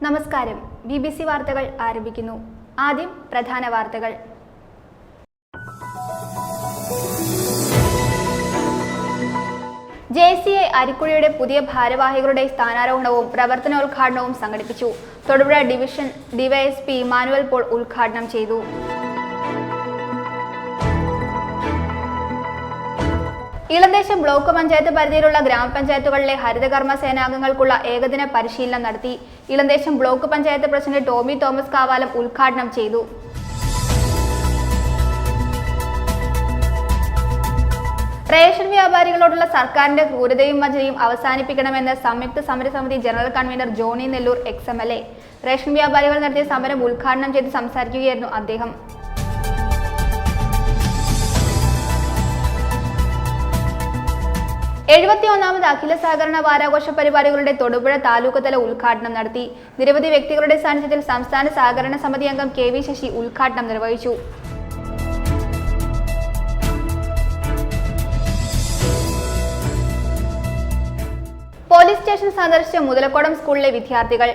നമസ്കാരം. BBC വാർത്തകൾ ആരംഭിക്കുന്നു. ആദ്യം പ്രധാന വാർത്തകൾ. JCI അരിക്കുഴിയുടെ പുതിയ ഭാരവാഹികളുടെ സ്ഥാനാരോഹണവും പ്രവർത്തനോദ്ഘാടനവും സംഘടിപ്പിച്ചു. Thodupuzha division DYSP Emmanuel Paul ഉദ്ഘാടനം ചെയ്തു. ഇളന്തേശം ബ്ലോക്ക് പഞ്ചായത്ത് പരിധിയിലുള്ള ഗ്രാമപഞ്ചായത്തുകളിലെ ഹരിതകർമ്മ സേനാംഗങ്ങൾക്കുള്ള ഏകദിന പരിശീലനം നടത്തി. Ilamdesam block panchayat president Tomy Thomas Kavalam ഉദ്ഘാടനം ചെയ്തു. റേഷൻ വ്യാപാരികളോടുള്ള സർക്കാരിന്റെ ക്രൂരതയും വഞ്ചനയും അവസാനിപ്പിക്കണമെന്ന് സംയുക്ത സമരസമിതി general convener Johny Nellore XMLA. Ration വ്യാപാരികൾ നടത്തിയ സമരം ഉദ്ഘാടനം ചെയ്ത് സംസാരിക്കുകയായിരുന്നു അദ്ദേഹം. 71ാമത് അഖില സഹകരണ വാരാഘോഷ പരിപാടികളുടെ തൊടുപുഴ താലൂക്ക് തല ഉദ്ഘാടനം നടത്തി. നിരവധി വ്യക്തികളുടെ സാന്നിധ്യത്തിൽ സംസ്ഥാന സഹകരണ സമിതി അംഗം KV ശശി ഉദ്ഘാടനം നിർവഹിച്ചു. പോലീസ് സ്റ്റേഷൻ സന്ദർശിച്ച മുതലക്കോടം സ്കൂളിലെ വിദ്യാർത്ഥികൾ.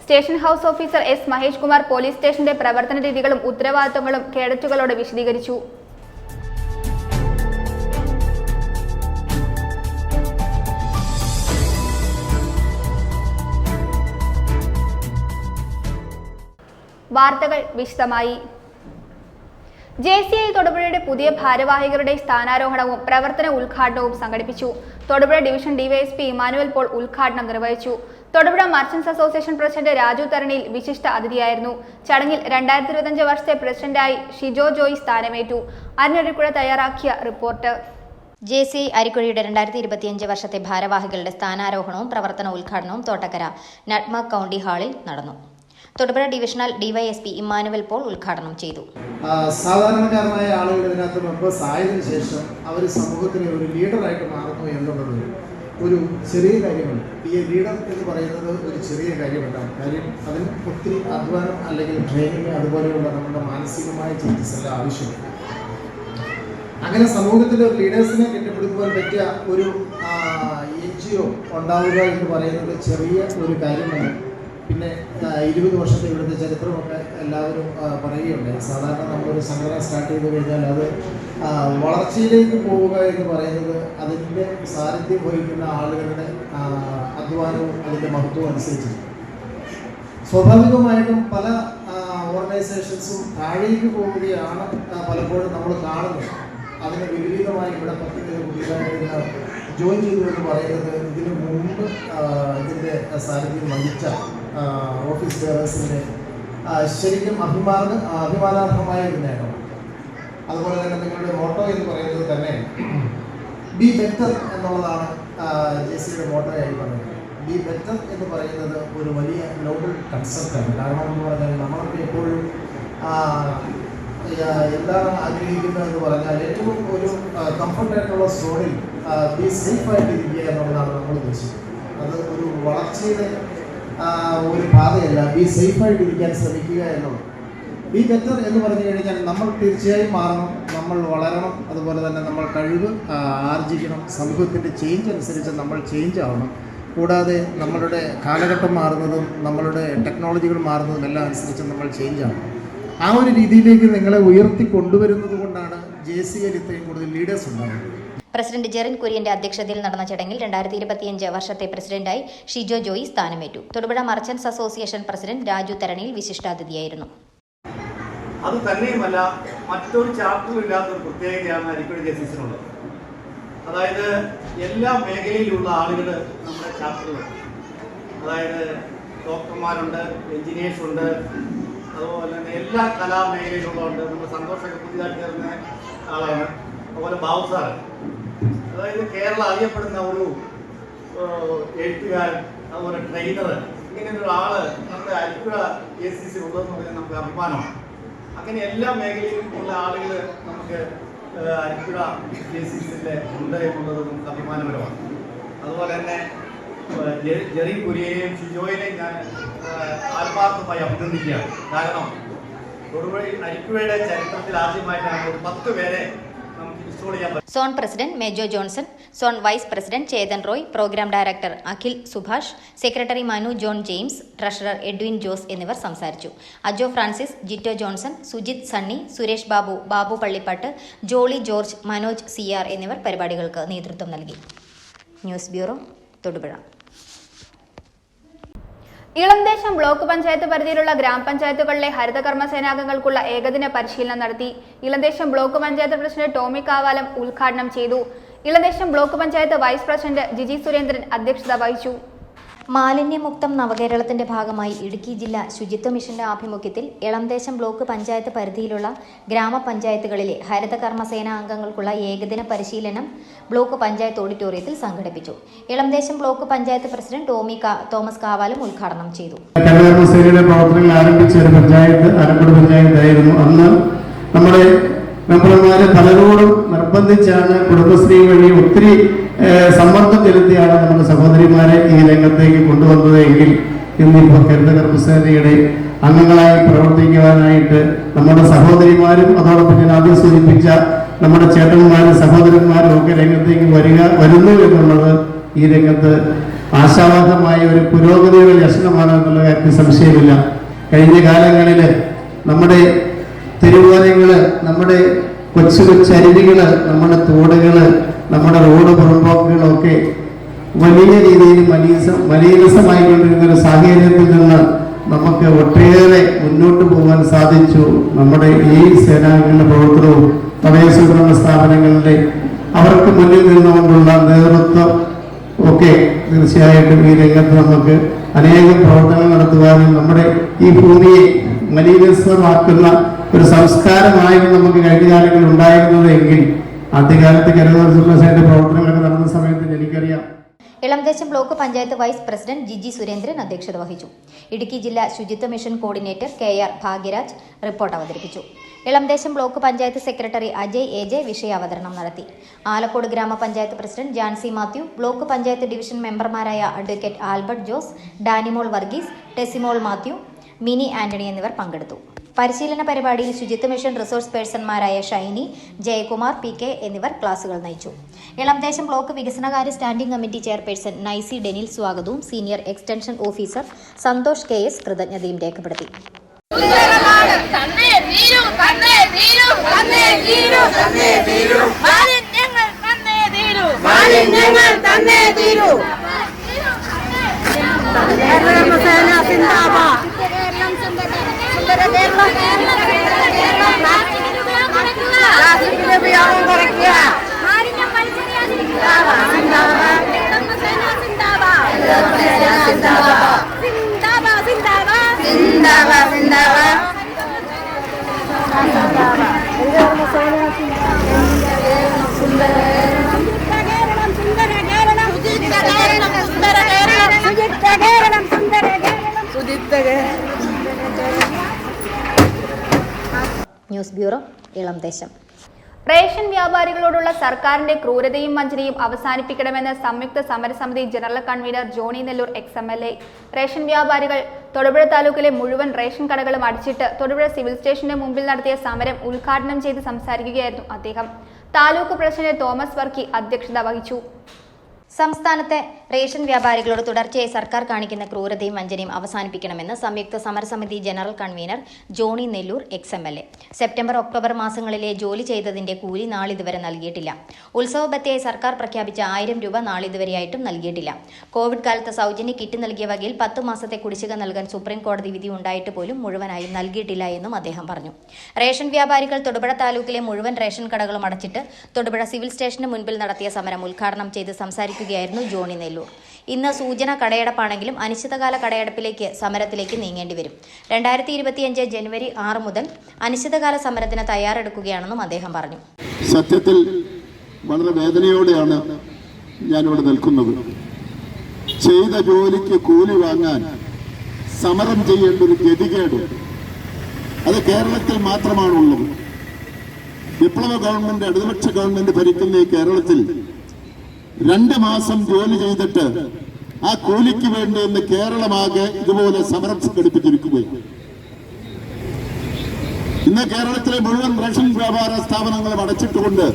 Station house officer S. Mahesh Kumar police സ്റ്റേഷന്റെ പ്രവർത്തന രീതികളും ഉത്തരവാദിത്തങ്ങളും കേഡറ്റുകളോട് വിശദീകരിച്ചു. വാർത്തകൾ വിശദമായി. JCI തൊടുപുഴയുടെ പുതിയ ഭാരവാഹികളുടെ സ്ഥാനാരോഹണവും പ്രവർത്തന ഉദ്ഘാടനവും സംഘടിപ്പിച്ചു. Thodupuzha division DYSP Emmanuel Paul ഉദ്ഘാടനം നിർവഹിച്ചു. Thodupuzha merchants association president Raju Tharaniyil വിശിഷ്ട അതിഥിയായിരുന്നു. ചടങ്ങിൽ 2025 വർഷത്തെ പ്രസിഡന്റായി ഷിജോ ജോയി സ്ഥാനമേറ്റു. അരിക്കുഴ തയ്യാറാക്കിയ റിപ്പോർട്ട്. JCI അരിക്കുഴിയുടെ 2025 വർഷത്തെ ഭാരവാഹികളുടെ സ്ഥാനാരോഹണവും പ്രവർത്തന ഉദ്ഘാടനവും തോട്ടക്കര നട്ട്മക് കൗണ്ടി ഹാളിൽ നടന്നു. Thodupuzha divisional DYSP Emmanuel Paul ഉദ്ഘാടനം ചെയ്തു. സാധാരണക്കാരനായ ആളുകൾ ഇതിനകത്ത് മെമ്പേഴ്സ് ആയതിനു ശേഷം അവർ സമൂഹത്തിന് ഒരു ലീഡറായിട്ട് മാറുന്നു എന്നുള്ളത് ഒരു ചെറിയ കാര്യമല്ല. ഈ ലീഡർ എന്ന് പറയുന്നത് ഒരു ചെറിയ കാര്യമല്ല. കാര്യം അതിന് ഒത്തിരി അധ്വാനം അല്ലെങ്കിൽ ട്രെയിനിങ് അതുപോലെയുള്ള നമ്മുടെ മാനസികമായ ചേഞ്ചസ് എല്ലാം ആവശ്യമുണ്ട്. അങ്ങനെ സമൂഹത്തിൽ ഒരു ലീഡേഴ്സിനെ കെട്ടിപ്പടുക്കുവാൻ പറ്റിയ ഒരു NGO ഉണ്ടാവുക എന്ന് പറയുന്നത് ചെറിയ ഒരു കാര്യമാണ്. പിന്നെ 20 വർഷത്തെ ഇവിടുത്തെ ചരിത്രമൊക്കെ എല്ലാവരും പറയുകയുണ്ടായി. സാധാരണ നമ്മളൊരു സംഘടന സ്റ്റാർട്ട് ചെയ്ത് കഴിഞ്ഞാൽ അത് വളർച്ചയിലേക്ക് പോവുക എന്ന് പറയുന്നത് അതിൻ്റെ സാന്നിധ്യം വഹിക്കുന്ന ആളുകളുടെ അധ്വാനവും അതിൻ്റെ മഹത്വവും അനുസരിച്ച് സ്വാഭാവികമായിട്ടും പല ഓർഗനൈസേഷൻസും താഴേക്ക് പോവുകയാണ് പലപ്പോഴും നമ്മൾ കാണുന്നത്. അതിന് വിപരീതമായി ഇവിടെ 10 പേര് പുതിയതായിട്ട് ജോയിൻ ചെയ്തു എന്ന് പറയുന്നത് ഇതിനു മുമ്പ് ഇതിൻ്റെ സാന്നിധ്യം വഹിച്ച ഓഫീസ് ബെയറേഴ്സിൻ്റെ ശരിക്കും അഭിമാനാർഹമായ ഒരു നേട്ടമാണ്. അതുപോലെ തന്നെ നിങ്ങളുടെ മോട്ടോ എന്ന് പറയുന്നത് തന്നെ ബി ബെറ്റർ എന്നുള്ളതാണ് JCIയുടെ മോട്ടോയായി പറയുന്നത്. ബി ബെറ്റർ എന്ന് പറയുന്നത് ഒരു വലിയ നോബൽ കൺസെപ്റ്റാണ്. കാരണം എന്ന് പറഞ്ഞാൽ നമ്മളൊക്കെ എപ്പോഴും എന്താണ് ആഗ്രഹിക്കുന്നത് എന്ന് പറഞ്ഞാൽ ഏറ്റവും ഒരു കംഫർട്ടായിട്ടുള്ള സോണിൽ ബി സേഫായിട്ട് ഇരിക്കുക എന്നുള്ളതാണ് നമ്മൾ ഉദ്ദേശിക്കുന്നത്. അത് ഒരു വളർച്ചയുടെ ഒരു പാതയല്ല. ബി സേഫായിട്ട് ഇരിക്കാൻ ശ്രമിക്കുക എന്നുള്ളത്. ബി ബെറ്റർ എന്ന് പറഞ്ഞു കഴിഞ്ഞാൽ നമ്മൾ തീർച്ചയായും മാറണം, നമ്മൾ വളരണം, അതുപോലെ തന്നെ നമ്മൾ കഴിവ് ആർജിക്കണം. സമൂഹത്തിൻ്റെ ചേഞ്ച് അനുസരിച്ച് നമ്മൾ ചേഞ്ച് ആവണം. കൂടാതെ നമ്മളുടെ കാലഘട്ടം മാറുന്നതും നമ്മളുടെ ടെക്നോളജികൾ മാറുന്നതും എല്ലാം അനുസരിച്ച് നമ്മൾ ചേഞ്ച് ആവണം. ആ ഒരു രീതിയിലേക്ക് നിങ്ങളെ ഉയർത്തി കൊണ്ടുവരുന്നത് കൊണ്ടാണ് JCIയിൽ ഇത്രയും കൂടുതൽ ലീഡേഴ്സ് ഉണ്ടാകുന്നത്. പ്രസിഡന്റ് ജെറിൻ കുര്യന്റെ അധ്യക്ഷതയിൽ നടന്ന ചടങ്ങിൽ 2025 വർഷത്തെ പ്രസിഡന്റായി ഷിജോ ജോയി സ്ഥാനമേറ്റു. Thodupuzha merchants association president Raju Tharaniyil വിശിഷ്ടാതിഥിയായിരുന്നു. അത് തന്നെയുമല്ല, മറ്റൊരു ചാപ്റ്ററും ഇല്ലാത്തൊരു പ്രത്യേകതയാണ് അരിക്കുഴ JCIനുള്ളത്. അതായത് എല്ലാ മേഖലയിലുള്ള ആളുകൾ നമ്മുടെ ചാപ്റ്ററുകൾ, അതായത് ഡോക്ടർമാരുണ്ട്, എഞ്ചിനീയേഴ്സ് ഉണ്ട്, അതുപോലെ തന്നെ എല്ലാ കലാമേഖലയിലുള്ളതുണ്ട്. നമ്മൾ സന്തോഷമൊക്കെ പുതിയതായിട്ട് ചേർന്ന ആളാണ്. അതുപോലെ ബാബു സാറ്, അതായത് കേരളം അറിയപ്പെടുന്ന ഒരു എഴുത്തുകാരൻ, അതുപോലെ ട്രെയിനർ, ഇങ്ങനെ ഒരാള് നമ്മുടെ അരിക്കുഴ JCC ഉള്ളതെന്ന് പറഞ്ഞാൽ നമുക്ക് അഭിമാനമാണ്. അങ്ങനെ എല്ലാ മേഖലയിലും ഉള്ള ആളുകൾ നമുക്ക് അരിക്കുഴ JCCയിൽ ഉണ്ട് എന്നുള്ളത് നമുക്ക് അഭിമാനപരമാണ്. അതുപോലെ തന്നെ ജെറിൻ കുര്യയെയും ഷിജോയിനെയും ഞാൻ ആത്മാർത്ഥമായി അഭിനന്ദിക്കുകയാണ്. കാരണം തൊടുപുഴ അരിക്കുഴയുടെ ചരിത്രത്തിൽ ആദ്യമായിട്ടാണ് 10 പേരെ നമുക്ക് ഇൻസ്റ്റോൾ ചെയ്യാൻ പറ്റും. Zone president Mejo Johnson, zone vice president Chetan Roy, programme director Akhil Subhash, secretary Manu John James, treasurer Edwin Jose എന്നിവർ സംസാരിച്ചു. അജോ ഫ്രാൻസിസ്, ജിറ്റോ ജോൺസൺ, സുജിത് സണ്ണി, സുരേഷ് ബാബു, ബാബു പള്ളിപ്പാട്ട്, ജോളി ജോർജ്, മനോജ് CR എന്നിവർ പരിപാടികൾക്ക് നേതൃത്വം നൽകി. News bureau, Thodupuzha. Elamdesam block panchayat പരിധിയിലുള്ള ഗ്രാമപഞ്ചായത്തുകളിലെ ഹരിതകർമ്മസേനാംഗങ്ങൾക്കുള്ള ഏകദിന പരിശീലനം നടത്തി. ഇളംദേശം ബ്ലോക്ക് പഞ്ചായത്ത് പ്രസിഡന്റ് ടോമി കാവാലം ഉദ്ഘാടനം ചെയ്തു. Elamdesam block panchayat vice president Giji Surendran അധ്യക്ഷത വഹിച്ചു. മാലിന്യമുക്തം നവകേരളത്തിന്റെ ഭാഗമായി ഇടുക്കി ജില്ലാ ശുചിത്വ മിഷന്റെ ആഭിമുഖ്യത്തിൽ ഇളംദേശം ബ്ലോക്ക് പഞ്ചായത്ത് പരിധിയിലുള്ള ഗ്രാമപഞ്ചായത്തുകളിലെ ഹരിതകർമ്മസേനാ അംഗങ്ങൾക്കുള്ള ഏകദിന പരിശീലനം ബ്ലോക്ക് പഞ്ചായത്ത് ഓഡിറ്റോറിയത്തിൽ സംഘടിപ്പിച്ചു. Elamdesam block panchayat president Thomas Kavalam ഉദ്ഘാടനം ചെയ്തു. ഹരിതകർമ്മസേനയുടെ പ്രവർത്തനങ്ങൾ ആരംഭിച്ച ഒരു പഞ്ചായത്ത് ആലപ്പുഴ പഞ്ചായത്തായിരുന്നു. അന്ന് നമ്മുടെ മെമ്പർമാരെ പലരോടും നിർബന്ധിച്ചാണ് കുടുംബശ്രീ വഴി ഒത്തിരി സമ്മർദ്ദം ചെലുത്തിയാണ് നമ്മുടെ സഹോദരിമാരെ ഈ രംഗത്തേക്ക് കൊണ്ടുവന്നത് എങ്കിൽ ഇന്നിപ്പോൾ ഹരിതകർമ്മസേനയുടെ അംഗങ്ങളായി പ്രവർത്തിക്കുവാനായിട്ട് നമ്മുടെ സഹോദരിമാരും അതോടൊപ്പം ഞാൻ ആദ്യം സൂചിപ്പിച്ച നമ്മുടെ ചേട്ടന്മാരും സഹോദരന്മാരും ഒക്കെ രംഗത്തേക്ക് വരുന്നു എന്നുള്ളത് ഈ രംഗത്ത് ആശാവഹമായ ഒരു പുരോഗതിയുടെ ലക്ഷണമാണ് എന്നുള്ള കാര്യത്തിൽ സംശയമില്ല. കഴിഞ്ഞ കാലങ്ങളിൽ നമ്മുടെ തെരുവോരങ്ങള്, നമ്മുടെ കൊച്ചു കൊച്ചരുവികള്, നമ്മുടെ തോടുകള്, നമ്മുടെ റോഡ് പുറമ്പോക്കുകളൊക്കെ വലിയ രീതിയിൽ മലീനസമായിക്കൊണ്ടിരുന്ന ഒരു സാഹചര്യത്തിൽ നിന്ന് നമുക്ക് ഒട്ടേറെ മുന്നോട്ട് പോകാൻ സാധിച്ചു. നമ്മുടെ ഈ സേനാംഗങ്ങളുടെ പ്രവർത്തനവും തദ്ദേശ സ്വയംഭരണ സ്ഥാപനങ്ങളുടെ അവർക്ക് മുന്നിൽ നിന്നുകൊണ്ടുള്ള നേതൃത്വം ഒക്കെ തീർച്ചയായിട്ടും ഈ രംഗത്ത് നമുക്ക് അനേകം പ്രവർത്തനങ്ങൾ നടത്തുവാനും നമ്മുടെ ഈ ഭൂമിയെ മലീനസമാക്കുന്ന ഒരു സംസ്കാരമായിരുന്നു നമുക്ക് കഴിഞ്ഞ കാലങ്ങളിൽ ഉണ്ടായിരുന്നത് എങ്കിൽ ആദ്യകാലത്ത് ഹരിതകർമ്മസേനയുടെ പ്രവർത്തനങ്ങളൊക്കെ നടന്ന സമയത്ത് എനിക്കറിയാം. Ilamdesam block panchayat vice president Giji Surendran അധ്യക്ഷത വഹിച്ചു. ഇടുക്കി ജില്ലാ ശുചിത്വ mission coordinator KR Bhagyaraj report അവതരിപ്പിച്ചു. Ilamdesam block panchayat secretary Ajay AJ വിഷയാവതരണം നടത്തി. Alakode gramapanchayat president Jancy Mathew, block panchayat division മെമ്പർമാരായ advocate Albert Jose, Danimol Varghese, Tessymol Mathew, Mini Antony എന്നിവർ പങ്കെടുത്തു. പരിശീലന പരിപാടിയിൽ ശുചിത്വ മിഷൻ റിസോഴ്സ് പേഴ്സൺമാരായ ഷൈനി, ജയകുമാർ PK എന്നിവർ ക്ലാസുകൾ നയിച്ചു. ഇളംദേശം ബ്ലോക്ക് വികസനകാര്യ standing committee chairperson Nicy Denil സ്വാഗതവും senior extension officer Santhosh KS കൃതജ്ഞതയും രേഖപ്പെടുത്തി. News bureau, Elamdesam. റേഷൻ വ്യാപാരികളോടുള്ള സർക്കാരിന്റെ ക്രൂരതയും വഞ്ചനയും അവസാനിപ്പിക്കണമെന്ന് സംയുക്ത സമരസമിതി general convener Johny Nellore XMLA. Ration വ്യാപാരികൾ തൊടുപുഴ താലൂക്കിലെ മുഴുവൻ റേഷൻ കടകളും അടച്ചിട്ട് തൊടുപുഴ സിവിൽ സ്റ്റേഷന് മുമ്പിൽ നടത്തിയ സമരം ഉദ്ഘാടനം ചെയ്ത് സംസാരിക്കുകയായിരുന്നു അദ്ദേഹം. താലൂക്ക് പ്രസിഡന്റ് തോമസ് വർക്കി അധ്യക്ഷത വഹിച്ചു. സംസ്ഥാനത്തെ റേഷൻ വ്യാപാരികളോട് തുടർച്ചയായി സർക്കാർ കാണിക്കുന്ന ക്രൂരതയും വഞ്ചനയും അവസാനിപ്പിക്കണമെന്ന് സംയുക്ത സമരസമിതി general convener Johny Nellore XMLA. September October മാസങ്ങളിലെ ജോലി ചെയ്തതിന്റെ കൂലി നാളിതുവരെ നൽകിയിട്ടില്ല. ഉത്സവബത്തയായി സർക്കാർ പ്രഖ്യാപിച്ച 1000 രൂപ നാളിതുവരെയായിട്ടും നൽകിയിട്ടില്ല. കോവിഡ് കാലത്ത് സൗജന്യ കിറ്റ് നൽകിയ വകയിൽ 10 മാസത്തെ കുടിശ്ശിക നൽകാൻ സുപ്രീം കോടതി വിധി ഉണ്ടായിട്ട് പോലും മുഴുവനായും നൽകിയിട്ടില്ല എന്നും അദ്ദേഹം പറഞ്ഞു. റേഷൻ വ്യാപാരികൾ തൊടുപുഴ താലൂക്കിലെ മുഴുവൻ റേഷൻ കടകളും അടച്ചിട്ട് തൊടുപുഴ സിവിൽ സ്റ്റേഷന് മുൻപിൽ നടത്തിയ സമരം ഉദ്ഘാടനം ചെയ്ത് സംസാരിക്കുകയായിരുന്നു ജോണി നെല്ലൂർ. ഇന്ന് സൂചന കടയടപ്പാണെങ്കിലും അനിശ്ചിതകാല കടയടപ്പിലേക്ക് സമരത്തിലേക്ക് നീങ്ങേണ്ടി വരും. 2025 ജനുവരി 6 മുതൽ അനിശ്ചിതകാല സമരത്തിന് തയ്യാറെടുക്കുകയാണെന്നും അദ്ദേഹം പറഞ്ഞു. സത്യത്തിൽ വളരെ വേദനയോടെയാണ് ഞാനിവിടെ നിൽക്കുന്നത്. ചെയ്ത ജോലിക്ക് കൂലി വാങ്ങാൻ സമരം ചെയ്യേണ്ട ഒരു ഗതികേട് അത് കേരളത്തിൽ മാത്രമാണുള്ളത്. വിപ്ലവ ഗവൺമെന്റ്, ഇടതുപക്ഷ ഗവൺമെന്റ് ഭരിക്കുന്ന ഈ കേരളത്തിൽ 2 മാസം ജോലി ചെയ്തിട്ട് ആ കൂലിക്ക് വേണ്ടി ഇന്ന് കേരളമാകെ ഇതുപോലെ സമരം സംഘടിപ്പിച്ചിരിക്കുകയാണ്. ഇന്ന് കേരളത്തിലെ മുഴുവൻ റേഷൻ വ്യാപാര സ്ഥാപനങ്ങളും അടച്ചിട്ടുകൊണ്ട്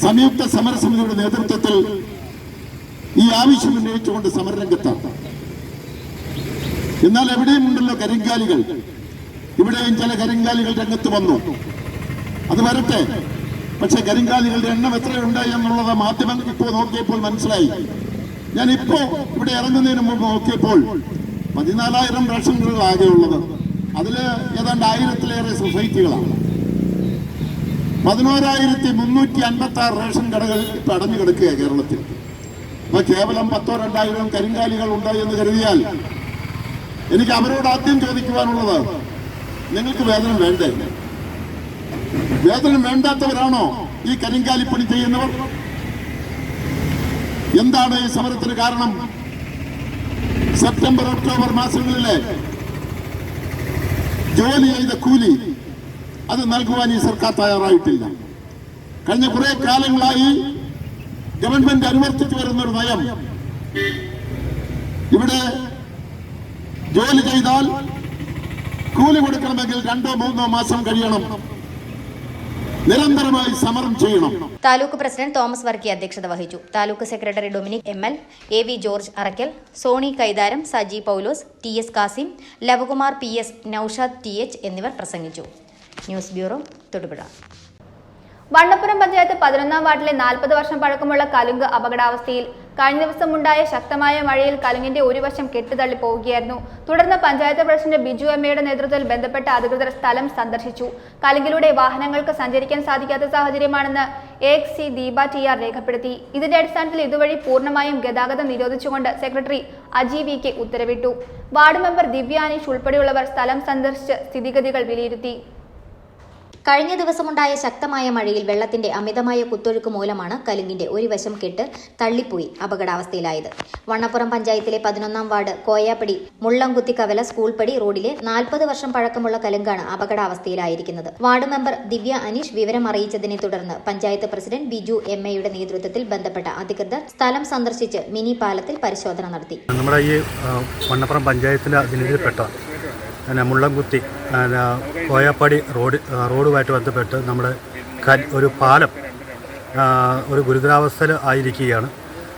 സംയുക്ത സമരസമിതിയുടെ നേതൃത്വത്തിൽ ഈ ആവശ്യം ഉന്നയിച്ചുകൊണ്ട് സമരരംഗത്താണ്. എന്നാൽ എവിടെയും ഉണ്ടല്ലോ കരിങ്കാലികൾ. ഇവിടെയും ചില കരിങ്കാലികൾ രംഗത്ത് വന്നു. അത് വരട്ടെ. പക്ഷെ കരിങ്കാലികളുടെ എണ്ണം എത്രയുണ്ട് എന്നുള്ളത് മാധ്യമങ്ങൾ ഇപ്പോൾ നോക്കിയപ്പോൾ മനസ്സിലായി. ഞാൻ ഇപ്പോ ഇവിടെ ഇറങ്ങുന്നതിന് മുമ്പ് നോക്കിയപ്പോൾ 14,000 റേഷൻ കടകൾ ആകെയുള്ളത്. അതില് ഏതാണ്ട് 1000-ലേറെ സൊസൈറ്റികളാണ്. 11,356 റേഷൻ കടകൾ ഇപ്പൊ അടഞ്ഞു കിടക്കുകയാണ് കേരളത്തിൽ. അപ്പൊ കേവലം 1000-2000 കരിങ്കാലികൾ ഉണ്ട് എന്ന് കരുതിയാൽ എനിക്ക് അവരോട് ആദ്യം ചോദിക്കുവാനുള്ളത്, നിങ്ങൾക്ക് വേതനം വേണ്ടേ? വേതനം വേണ്ടാത്തവരാണോ ഈ കരിങ്കാലിപ്പണി ചെയ്യുന്നവർ? എന്താണ് ഈ സമരത്തിന് കാരണം? സെപ്റ്റംബർ ഒക്ടോബർ മാസങ്ങളിലെ ജോലി ചെയ്ത കൂലി അത് നൽകുവാൻ ഈ സർക്കാർ തയ്യാറായിട്ടില്ല. കഴിഞ്ഞ കുറെ കാലങ്ങളായി ഗവൺമെന്റ് അനുവർത്തിച്ചു വരുന്നൊരു നയം, ഇവിടെ ജോലി ചെയ്താൽ കൂലി കൊടുക്കണമെങ്കിൽ 2-3 മാസം കഴിയണം. നിരന്തരമായി സമരം ചെയ്യണം. താലൂക്ക് പ്രസിഡന്റ് തോമസ് വർക്കി അധ്യക്ഷത വഹിച്ചു. Taluk secretary Dominic ML, AV George Arackal, Sony Kaitharam, Saji Paulose, TS Kasim, Lavakumar PS, Noushad TH എന്നിവർ പ്രസംഗിച്ചു. News bureau, Thodupuzha. വണ്ണപ്പുറം പഞ്ചായത്ത് 11-ാം വാർഡിലെ 40 വർഷം പഴക്കമുള്ള കലുങ്ക് അപകടാവസ്ഥയിൽ. കഴിഞ്ഞ ദിവസമുണ്ടായ ശക്തമായ മഴയിൽ കലുങ്കിന്റെ ഒരു വശം കെട്ടുതള്ളി പോവുകയായിരുന്നു. തുടർന്ന് പഞ്ചായത്ത് പ്രസിഡന്റ് ബിജു എമ്മയുടെ നേതൃത്വത്തിൽ ബന്ധപ്പെട്ട അധികൃതർ സ്ഥലം സന്ദർശിച്ചു. കലുങ്കിലൂടെ വാഹനങ്ങൾക്ക് സഞ്ചരിക്കാൻ സാധിക്കാത്ത സാഹചര്യമാണെന്ന് AXC ദീപ TR രേഖപ്പെടുത്തി. ഇതിന്റെ അടിസ്ഥാനത്തിൽ ഇതുവഴി പൂർണ്ണമായും ഗതാഗതം നിരോധിച്ചുകൊണ്ട് സെക്രട്ടറി അജി VK ഉത്തരവിട്ടു. വാർഡ് മെമ്പർ ദിവ്യ അനീഷ് ഉൾപ്പെടെയുള്ളവർ സ്ഥലം സന്ദർശിച്ച് സ്ഥിതിഗതികൾ വിലയിരുത്തി. കഴിഞ്ഞ ദിവസമുണ്ടായ ശക്തമായ മഴയിൽ വെള്ളത്തിന്റെ അമിതമായ കുത്തൊഴുക്ക് മൂലമാണ് കലുങ്കിന്റെ ഒരു വശം കെട്ട് തള്ളിപ്പോയി അപകടാവസ്ഥയിലായത്. വണ്ണപ്പുറം പഞ്ചായത്തിലെ 11-ാം വാർഡ് കോയാപ്പടി മുള്ളംകുത്തിക്കവല സ്കൂൾ പടി റോഡിലെ 40 വർഷം പഴക്കമുള്ള കലുങ്കാണ് അപകടാവസ്ഥയിലായിരിക്കുന്നത്. വാർഡ് മെമ്പർ ദിവ്യ അനീഷ് വിവരം അറിയിച്ചതിനെ തുടർന്ന് പഞ്ചായത്ത് പ്രസിഡന്റ് ബിജു എമ്മയുടെ നേതൃത്വത്തിൽ ബന്ധപ്പെട്ട അധികൃതർ സ്ഥലം സന്ദർശിച്ച് മിനി പാലത്തിൽ പരിശോധന നടത്തി. നമ്മുടെ ഈ വണ്ണപ്പുറം പഞ്ചായത്തിലെ അതിനിടയിൽപ്പെട്ട മുള്ളംകുത്തി കോയാപ്പാടി റോഡുമായിട്ട് ബന്ധപ്പെട്ട് നമ്മുടെ ഒരു പാലം ഒരു ഗുരുതരാവസ്ഥയിൽ ആയിരിക്കുകയാണ്.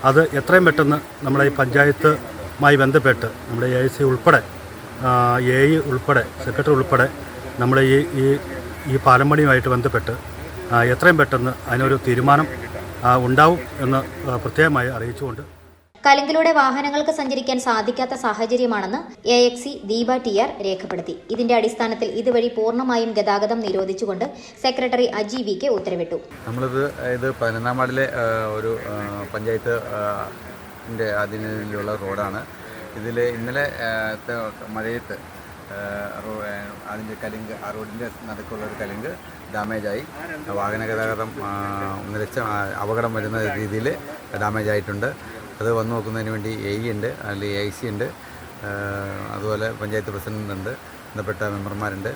അത് എത്രയും പെട്ടെന്ന് നമ്മുടെ ഈ പഞ്ചായത്തുമായി ബന്ധപ്പെട്ട് നമ്മുടെ AIC ഉൾപ്പെടെ AE ഉൾപ്പെടെ സെക്രട്ടറി ഉൾപ്പെടെ നമ്മുടെ ഈ പാലം പണിയുമായിട്ട് ബന്ധപ്പെട്ട് എത്രയും പെട്ടെന്ന് അതിനൊരു തീരുമാനം ഉണ്ടാവും എന്ന് പ്രത്യേകമായി അറിയിച്ചുകൊണ്ട് കലുങ്കിലൂടെ വാഹനങ്ങൾക്ക് സഞ്ചരിക്കാൻ സാധിക്കാത്ത സാഹചര്യമാണെന്ന് AXC ദീപ TR രേഖപ്പെടുത്തി. ഇതിന്റെ അടിസ്ഥാനത്തിൽ ഇതുവഴി പൂർണ്ണമായും ഗതാഗതം നിരോധിച്ചുകൊണ്ട് സെക്രട്ടറി അജി VK ഉത്തരവിട്ടു. ഇത് 11-ാം വാർഡിലെ ഒരു പഞ്ചായത്ത് അതിനുള്ള റോഡാണ്. ഇതിൽ ഇന്നലെ മഴയത്ത് അതിൻ്റെ കലുങ്ക്, ആ റോഡിൻ്റെ നടുക്കുള്ള ഒരു കലുങ്ക് ഡാമേജായി. വാഹന ഗതാഗതം നിലച്ച അപകടം വരുന്ന രീതിയിൽ ഡാമേജായിട്ടുണ്ട്. അത് വന്നു നോക്കുന്നതിന് വേണ്ടി AE ഉണ്ട്, അല്ലെങ്കിൽ AIC ഉണ്ട്, അതുപോലെ പഞ്ചായത്ത് പ്രസിഡന്റ് ഉണ്ട്, ബന്ധപ്പെട്ട മെമ്പർമാരുണ്ട്.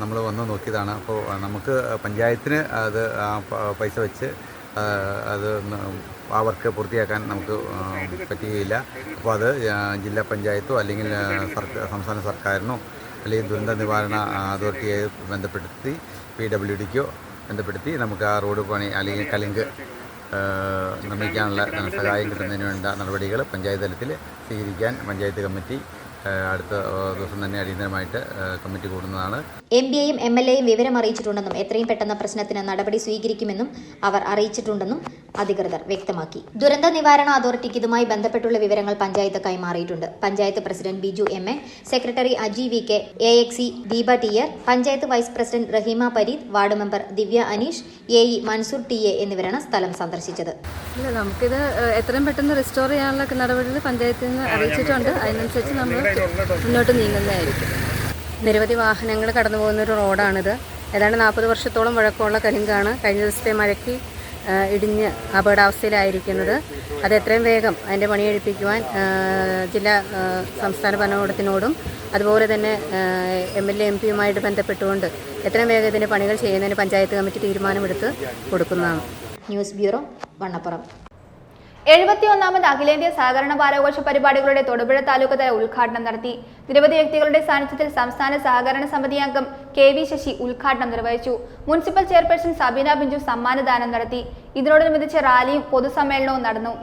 നമ്മൾ വന്ന് നോക്കിയതാണ്. അപ്പോൾ നമുക്ക് പഞ്ചായത്തിന് അത് പൈസ വെച്ച് അത് ആ വർക്ക് പൂർത്തിയാക്കാൻ നമുക്ക് പറ്റുകയില്ല. അപ്പോൾ അത് ജില്ലാ പഞ്ചായത്തോ അല്ലെങ്കിൽ സംസ്ഥാന സർക്കാരിനോ അല്ലെങ്കിൽ ദുരന്ത നിവാരണ അതോറിറ്റിയെ ബന്ധപ്പെടുത്തി PWDക്കോ ബന്ധപ്പെടുത്തി നമുക്ക് ആ റോഡ് പണി അല്ലെങ്കിൽ കലുങ്ക് നിർമ്മിക്കാനുള്ള സഹായം കിട്ടുന്നതിന് വേണ്ട നടപടികൾ പഞ്ചായത്ത് തലത്തിൽ സ്വീകരിക്കാൻ പഞ്ചായത്ത് കമ്മിറ്റി അടുത്ത ദിവസം തന്നെ അടിയന്തരമായിട്ട് കമ്മിറ്റി കൂടുന്നതാണ്. MPയെയും MLയെയും വിവരം അറിയിച്ചിട്ടുണ്ടെന്നും എത്രയും പെട്ടെന്ന് പ്രശ്നത്തിന് നടപടി സ്വീകരിക്കുമെന്നും അവർ അറിയിച്ചിട്ടുണ്ടെന്നും അധികൃതർ വ്യക്തമാക്കി. ദുരന്ത നിവാരണ അതോറിറ്റിക്ക് ഇതുമായി ബന്ധപ്പെട്ടുള്ള വിവരങ്ങൾ പഞ്ചായത്ത് കൈമാറിയിട്ടുണ്ട്. Panchayat president Biju MA, secretary Aji VK, AXC Deepa TR, panchayat vice president Raheema Pareed, ward member Divya Aneesh, AE Mansoor TA എന്നിവരാണ് സ്ഥലം സന്ദർശിച്ചത്. നമുക്കിത് എത്രയും പെട്ടെന്ന് റിസ്റ്റോർ ചെയ്യാനുള്ള നടപടികൾ പഞ്ചായത്തിൽ നിന്ന് അറിയിച്ചിട്ടുണ്ട്. അതിനനുസരിച്ച് നമ്മൾ മുന്നോട്ട് നീങ്ങുന്നതായിരിക്കും. നിരവധി വാഹനങ്ങൾ കടന്നു പോകുന്നൊരു റോഡാണിത്. ഏതാണ്ട് 40 വർഷത്തോളം പഴക്കമുള്ള കലുങ്കാണ് കഴിഞ്ഞ ദിവസത്തെ മഴയ്ക്ക് ഇടിഞ്ഞ് അപകടാവസ്ഥയിലായിരിക്കുന്നത്. അത് എത്രയും വേഗം അതിൻ്റെ പണിയെടുപ്പിക്കുവാൻ ജില്ലാ സംസ്ഥാന ഭരണകൂടത്തിനോടും അതുപോലെ തന്നെ MLA MPയുമായിട്ട് ബന്ധപ്പെട്ടുകൊണ്ട് എത്രയും വേഗം ഇതിൻ്റെ പണികൾ ചെയ്യുന്നതിന് പഞ്ചായത്ത് കമ്മിറ്റി തീരുമാനമെടുത്ത് കൊടുക്കുന്നതാണ്. News bureau, Vannappuram. 71ാമത് അഖിലേന്ത്യാ സഹകരണ വാരാഘോഷ പരിപാടികളുടെ തൊടുപുഴ താലൂക്ക് തല ഉദ്ഘാടനം നടത്തി. നിരവധി വ്യക്തികളുടെ സാന്നിധ്യത്തിൽ സംസ്ഥാന സഹകരണ സമിതി അംഗം KV ശശി ഉദ്ഘാടനം നിർവഹിച്ചു. മുനിസിപ്പൽ ചെയർപേഴ്സൺ സബീന ബിഞ്ചു സമ്മാനദാനം നടത്തി. ഇതിനോടനുബന്ധിച്ച് റാലിയും പൊതുസമ്മേളനവും നടന്നു.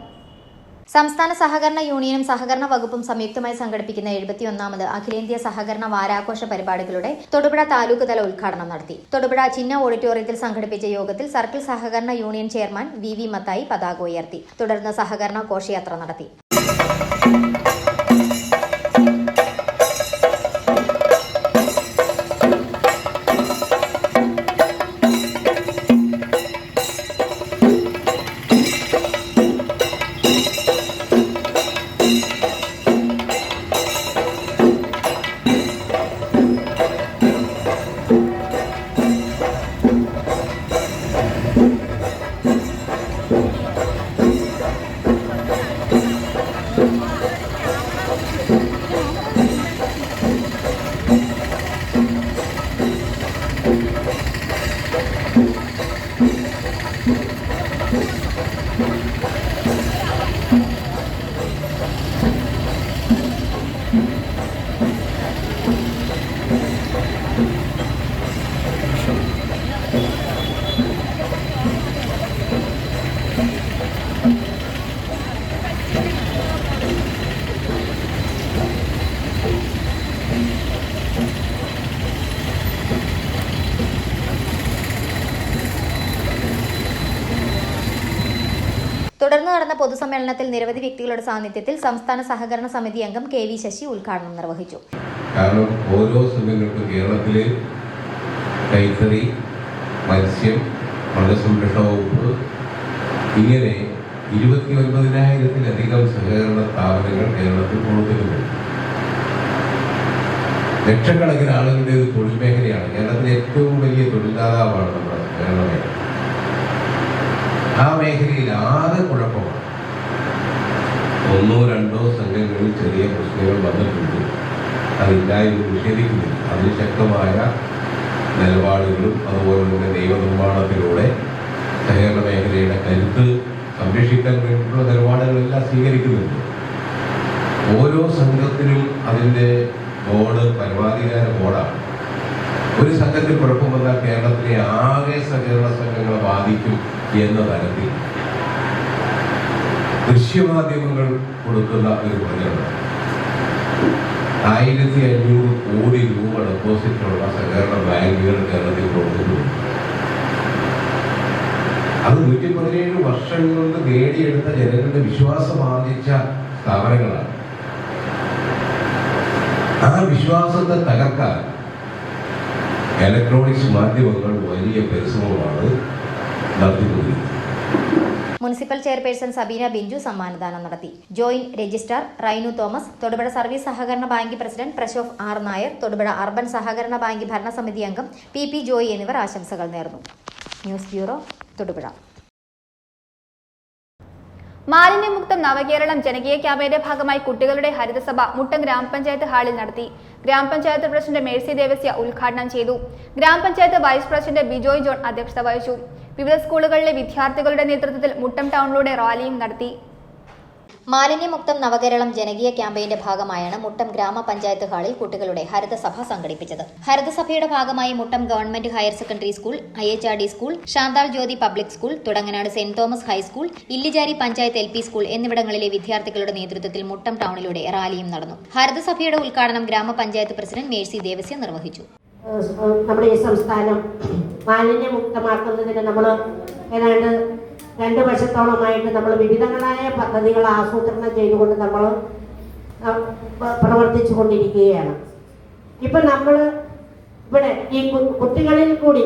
സംസ്ഥാന സഹകരണ യൂണിയനും സഹകരണ വകുപ്പും സംയുക്തമായി സംഘടിപ്പിക്കുന്ന 71ാമത് അഖിലേന്ത്യാ സഹകരണ വാരാഘോഷ പരിപാടികളുടെ തൊടുപുഴ താലൂക്ക് തല ഉദ്ഘാടനം നടത്തി. തൊടുപുഴ ചിന്ന ഓഡിറ്റോറിയത്തിൽ സംഘടിപ്പിച്ച യോഗത്തിൽ സർക്കിൾ സഹകരണ യൂണിയൻ ചെയർമാൻ VV മത്തായി പതാക ഉയർത്തി. തുടർന്ന് സഹകരണ ഘോഷയാത്ര നടത്തി. തുടർന്ന് നടന്ന പൊതുസമ്മേളനത്തിൽ നിരവധി വ്യക്തികളുടെ സാന്നിധ്യത്തിൽ സംസ്ഥാന സഹകരണ സമിതി അംഗം KV ശശി ഉദ്ഘാടനം നിർവഹിച്ചു. കാരണം ഓരോ സംഘങ്ങൾക്കും കേരളത്തിലെ കൈത്തറി, മത്സ്യം, മൃഗസംരക്ഷണ വകുപ്പ് ഇങ്ങനെ 29,000-ലധികം സഹകരണ സ്ഥാപനങ്ങൾ കേരളത്തിൽ പ്രവർത്തിക്കുന്നുണ്ട്. ലക്ഷക്കണക്കിന് ആളുകളുടെ ഒരു തൊഴിൽ മേഖലയാണ്. കേരളത്തിലെ ഏറ്റവും വലിയ തൊഴിൽദാതാവാണ് നമ്മുടെ കേരള മേഖല. ആ മേഖലയിൽ ആകെ കുഴപ്പമാണ്. 1-2 സംഘങ്ങളിൽ ചെറിയ പ്രശ്നങ്ങൾ വന്നിട്ടുണ്ട്. അതില്ലായ്മ നിഷേധിക്കുന്നില്ല. അതിന് ശക്തമായ നിലപാടുകളും അതുപോലെ തന്നെ നിയമനിർമ്മാണത്തിലൂടെ സഹകരണ മേഖലയുടെ കരുത്ത് സംരക്ഷിക്കാൻ വേണ്ടിയിട്ടുള്ള നിലപാടുകളെല്ലാം സ്വീകരിക്കുന്നുണ്ട്. ഓരോ സംഘത്തിനും അതിൻ്റെ ബോർഡ് പരമാധികാര ബോർഡാണ്. ഒരു സംഘത്തിൽ കുഴപ്പം വന്നാൽ കേരളത്തിലെ ആകെ സഹകരണ സംഘങ്ങളെ ബാധിക്കും എന്ന തരത്തിൽ ദൃശ്യമാധ്യമങ്ങൾ കൊടുക്കുന്ന ഒരു പ്രചരണം 1500 കോടി രൂപ ഡെപ്പോസിറ്റുള്ള സഹകരണ ബാങ്കുകൾ കേരളത്തിൽ പ്രവർത്തിക്കുന്നുണ്ട്. അത് 117 വർഷം കൊണ്ട് നേടിയെടുത്ത ജനങ്ങളുടെ വിശ്വാസം ആർജിച്ച സ്ഥാപനങ്ങളാണ്. ആ വിശ്വാസത്തെ തകർക്കാൻ ഇലക്ട്രോണിക്സ് മാധ്യമങ്ങൾ വലിയ പരിശ്രമമാണ് നടത്തിക്കൊണ്ടിരിക്കുന്നത്. മുനിസിപ്പൽ ചെയർപേഴ്സൺ സബീന ബിഞ്ചു സമ്മാനദാനം നടത്തി. Joint registrar Rainu Thomas, Thodupuzha service സഹകരണ bank president Prashobh R. Nair, Thodupuzha urban സഹകരണ ബാങ്ക് ഭരണസമിതി അംഗം PP ജോയി എന്നിവർ ആശംസകൾ നേർന്നു. News bureau, Thodupuzha. മാലിന്യമുക്തം നവകേരളം ജനകീയ ക്യാമ്പയിന്റെ ഭാഗമായി കുട്ടികളുടെ ഹരിതസഭ മുട്ടം ഗ്രാമപഞ്ചായത്ത് ഹാളിൽ നടത്തി. ഗ്രാമപഞ്ചായത്ത് പ്രസിഡന്റ് മേഴ്സി ദേവസ്യ ഉദ്ഘാടനം ചെയ്തു. ഗ്രാമപഞ്ചായത്ത് വൈസ് പ്രസിഡന്റ് ബിജോയ് ജോൺ അധ്യക്ഷത വഹിച്ചു. വിവിധ സ്കൂളുകളിലെ വിദ്യാർത്ഥികളുടെ നേതൃത്വത്തിൽ മുട്ടം ടൗണിലൂടെ റാലിയും നടത്തി. മാലിന്യമുക്തം നവകേരളം ജനകീയ ക്യാമ്പയിന്റെ ഭാഗമായാണ് മുട്ടം ഗ്രാമപഞ്ചായത്ത് ഹാളിൽ കുട്ടികളുടെ ഹരിതസഭ സംഘടിപ്പിച്ചത്. ഹരിതസഭയുടെ ഭാഗമായി Muttom government higher secondary school, IHRD school, Shantal Jyothi public school, Thudanganad Saint Thomas high school, Illichari panchayat LP school എന്നിവിടങ്ങളിലെ വിദ്യാർത്ഥികളുടെ നേതൃത്വത്തിൽ മുട്ടം ടൗണിലൂടെ റാലിയും നടന്നു. ഹരിതസഭയുടെ ഉദ്ഘാടനം ഗ്രാമപഞ്ചായത്ത് പ്രസിഡന്റ് മേഴ്സി ദേവസ്യ നിർവഹിച്ചു. നമ്മുടെ ഈ സംസ്ഥാനം മാലിന്യമുക്തമാക്കുന്നതിന് നമ്മൾ ഏതാണ്ട് 2 വർഷത്തോളമായിട്ട് നമ്മൾ വിവിധങ്ങളായ പദ്ധതികൾ ആസൂത്രണം ചെയ്തുകൊണ്ട് നമ്മൾ പ്രവർത്തിച്ചു കൊണ്ടിരിക്കുകയാണ്. ഇപ്പം നമ്മൾ ഇവിടെ ഈ കുട്ടികളിൽ കൂടി,